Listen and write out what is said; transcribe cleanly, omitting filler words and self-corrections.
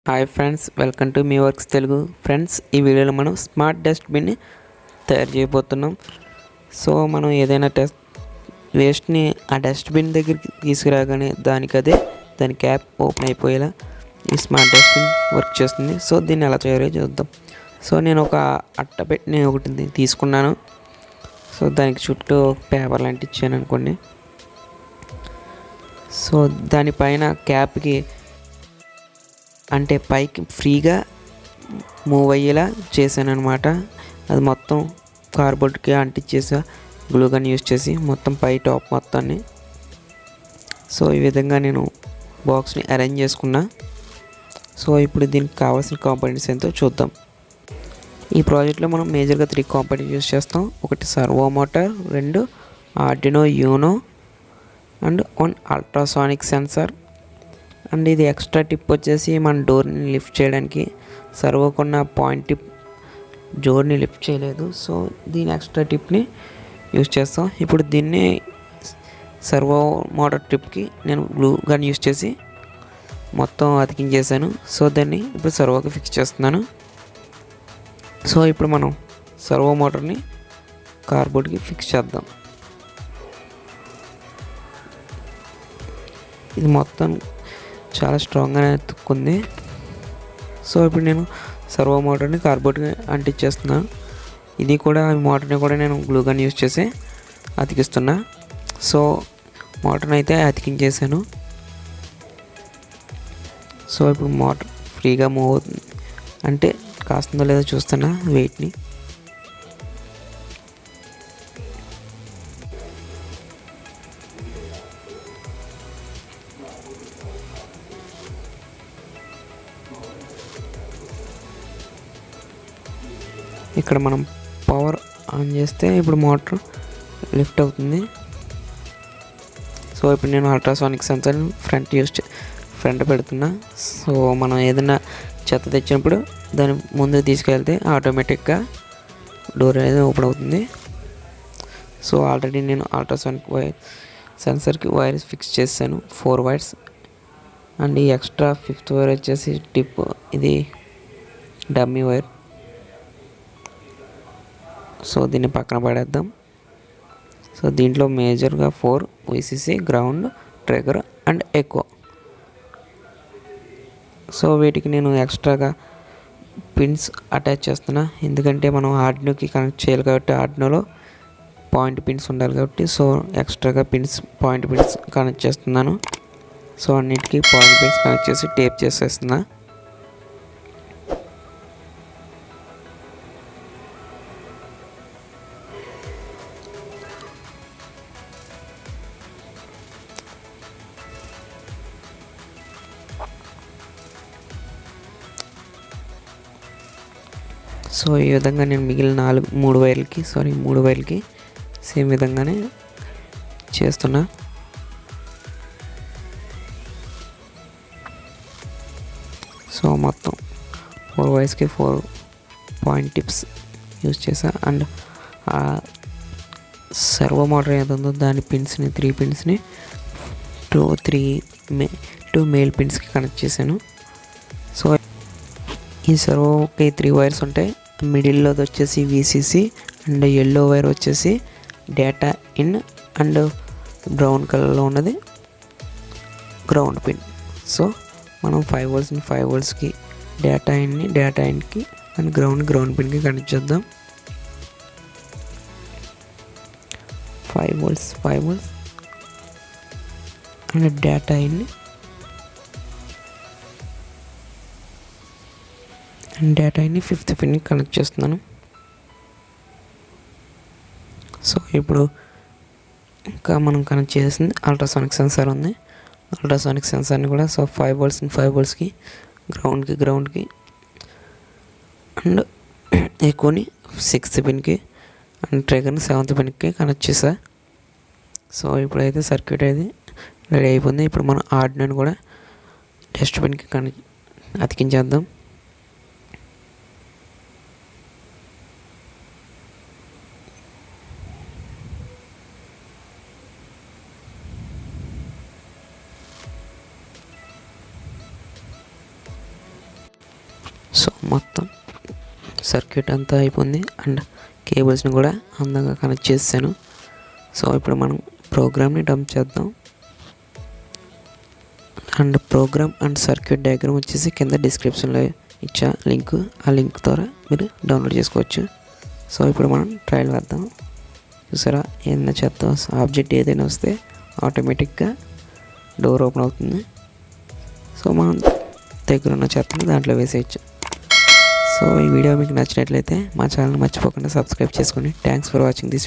Hi friends, welcome to meworks Telugu. Friends, ఈ వీడియోలో మనం స్మార్ట్ డస్ట్బిన్ తయారు చేయబోతున్నాం. సో మనం ఏదైనా వేస్ట్ని ఆ డస్ట్బిన్ దగ్గరికి తీసుకురాగానే దాని క్యాప్ ఓపెన్ అయిపోయేలా ఈ స్మార్ట్ డస్ట్బిన్ వర్క్ చేస్తుంది. సో దీన్ని ఎలా చేయాలో చూద్దాం. సో నేను ఒక అట్టపెట్టిని ఒకటి తీసుకున్నాను. సో దానికి చుట్టూ పేపర్ లాంటి ఇచ్చాను అనుకోండి. సో దానిపైన క్యాప్కి అంటే పైకి ఫ్రీగా మూవ్ అయ్యేలా చేశాను అనమాట. అది మొత్తం కార్డ్బోర్డ్కి అంటించేసా గ్లూగన్ యూస్ చేసి మొత్తం పై టాప్ మొత్తాన్ని. సో ఈ విధంగా నేను బాక్స్ని అరేంజ్ చేసుకున్నా. సో ఇప్పుడు దీనికి కావాల్సిన కాంపోనెంట్స్ ఎంతో చూద్దాం. ఈ ప్రాజెక్ట్లో మనం మేజర్గా 3 కాంపోనెంట్స్ యూస్ చేస్తాం. ఒకటి servo motor, 2 Arduino uno and 1 ultrasonic sensor. And ఇది ఎక్స్ట్రా టిప్ వచ్చేసి మన డోర్ని లిఫ్ట్ చేయడానికి. సర్వోకున్న పాయింట్ టిప్ డోర్ని లిఫ్ట్ చేయలేదు. సో దీని ఎక్స్ట్రా టిప్ని యూజ్ చేస్తాం. ఇప్పుడు దీన్ని సర్వో మోటార్ టిప్కి నేను గ్లూ గన్ యూజ్ చేసి మొత్తం అతికించేసాను. సో దాన్ని ఇప్పుడు సర్వోకి ఫిక్స్ చేస్తున్నాను. సో ఇప్పుడు మనం సర్వో మోటార్ని కార్డ్బోర్డ్కి ఫిక్స్ చేద్దాం. ఇది మొత్తం చాలా స్ట్రాంగ్గానే తుక్కుంది. సో ఇప్పుడు నేను సర్వో మోటార్ని కార్డ్బోర్డ్కి అంటించేస్తున్నాను. ఇది కూడా మోటార్ని కూడా నేను గ్లూగన్ యూజ్ చేసి అతికిస్తున్నా. సో మోటార్ని అయితే అతికించేసాను. సో ఇప్పుడు మోటార్ ఫ్రీగా మూవ్ అవుతుంది. అంటే కాస్తుందో లేదో చూస్తున్నా వెయిట్ని. ఇక్కడ మనం పవర్ ఆన్ చేస్తే ఇప్పుడు మోటార్ లిఫ్ట్ అవుతుంది. సో ఇప్పుడు నేను అల్ట్రాసానిక్ సెన్సార్ని ఫ్రంట్ పెడుతున్నా. సో మనం ఏదైనా చెత్త తెచ్చినప్పుడు దాని ముందు తీసుకెళ్తే ఆటోమేటిక్గా డోర్ అనేది ఓపెన్ అవుతుంది. సో ఆల్రెడీ నేను అల్ట్రాసానిక్ సెన్సార్కి వైర్స్ ఫిక్స్ చేశాను, 4 వైర్స్. అండ్ ఈ ఎక్స్ట్రా 5th వైర్ వచ్చేసి టిప్, ఇది డమ్మీ వైర్. సో దీన్ని పక్కన పడేద్దాం. సో దీంట్లో మేజర్గా 4 VCC, ground, trigger and echo. So వీటికి నేను ఎక్స్ట్రాగా పిన్స్ అటాచ్ చేస్తున్నా. ఎందుకంటే మనం ఆర్డినోకి కనెక్ట్ చేయాలి కాబట్టి ఆర్డినోలో పాయింట్ పిన్స్ ఉండాలి కాబట్టి. సో ఎక్స్ట్రాగా పాయింట్ పిన్స్ కనెక్ట్ చేస్తున్నాను. సో అన్నిటికీ పాయింట్ పిన్స్ కనెక్ట్ చేసి టేప్ చేసేస్తున్నా. సో ఈ విధంగా నేను మిగిలిన 3 వైర్లకి సేమ్ విధంగానే చేస్తున్నా. సో మొత్తం 4 వైర్స్కి 4 పాయింట్ టిప్స్ యూజ్ చేసా. అండ్ ఆ సర్వో మోటార్ ఏది ఉందో దాని పిన్స్ని 3 పిన్స్ని 2 మేల్ పిన్స్కి కనెక్ట్ చేశాను. సో ఈ సర్వోకి 3 వైర్స్ ఉంటాయి. మిడిల్లో వచ్చేసి VCC అండ్ ఎల్లో వైర్ వచ్చేసి డేటా ఇన్ అండ్ బ్రౌన్ కలర్లో ఉన్నది గ్రౌండ్ పిన్. సో మనం 5 వోల్ట్స్కి డేటా ఇన్కి అండ్ గ్రౌండ్ పిన్కి కనెక్ట్ చేద్దాం. 5 volts and data in and డేటాని 5th పిన్కి కనెక్ట్ చేస్తున్నాను. సో ఇప్పుడు ఇంకా మనం కనెక్ట్ చేసింది అల్ట్రాసానిక్ సెన్సార్ ఉంది. అల్ట్రాసానిక్ సెన్సార్ని కూడా 5 వోల్ట్స్కి గ్రౌండ్కి అండ్ ఎక్కువని 6th పిన్కి అండ్ ట్రిగర్ని 7th పిన్కి కనెక్ట్ చేసా. సో ఇప్పుడైతే సర్క్యూట్ అయితే రెడీ అయిపోయింది. ఇప్పుడు మనం ఆర్డినోని కూడా డస్ట్బిన్కి అతికించేద్దాం. సో మొత్తం సర్క్యూట్ అంతా అయిపోయింది అండ్ కేబుల్స్ని కూడా అందంగా కనెక్ట్ చేశాను. సో ఇప్పుడు మనం ప్రోగ్రామ్ని డంప్ చేద్దాం. And program and circuit diagram వచ్చేసి కింద డిస్క్రిప్షన్లో ఇచ్చా లింక్, ఆ లింక్ ద్వారా మీరు డౌన్లోడ్ చేసుకోవచ్చు. సో ఇప్పుడు మనం ట్రయల్ వేద్దాం. చూసారా, ఏదైనా చెత్త ఆబ్జెక్ట్ ఏదైనా వస్తే ఆటోమేటిక్గా డోర్ ఓపెన్ అవుతుంది. సో మనం దగ్గర ఉన్న చెత్తని దాంట్లో వేసేయచ్చు. సో ఈ వీడియో మీకు నచ్చినట్లయితే మా ఛానల్ మర్చిపోకుండా సబ్స్క్రైబ్ చేసుకోండి. Thanks for watching this.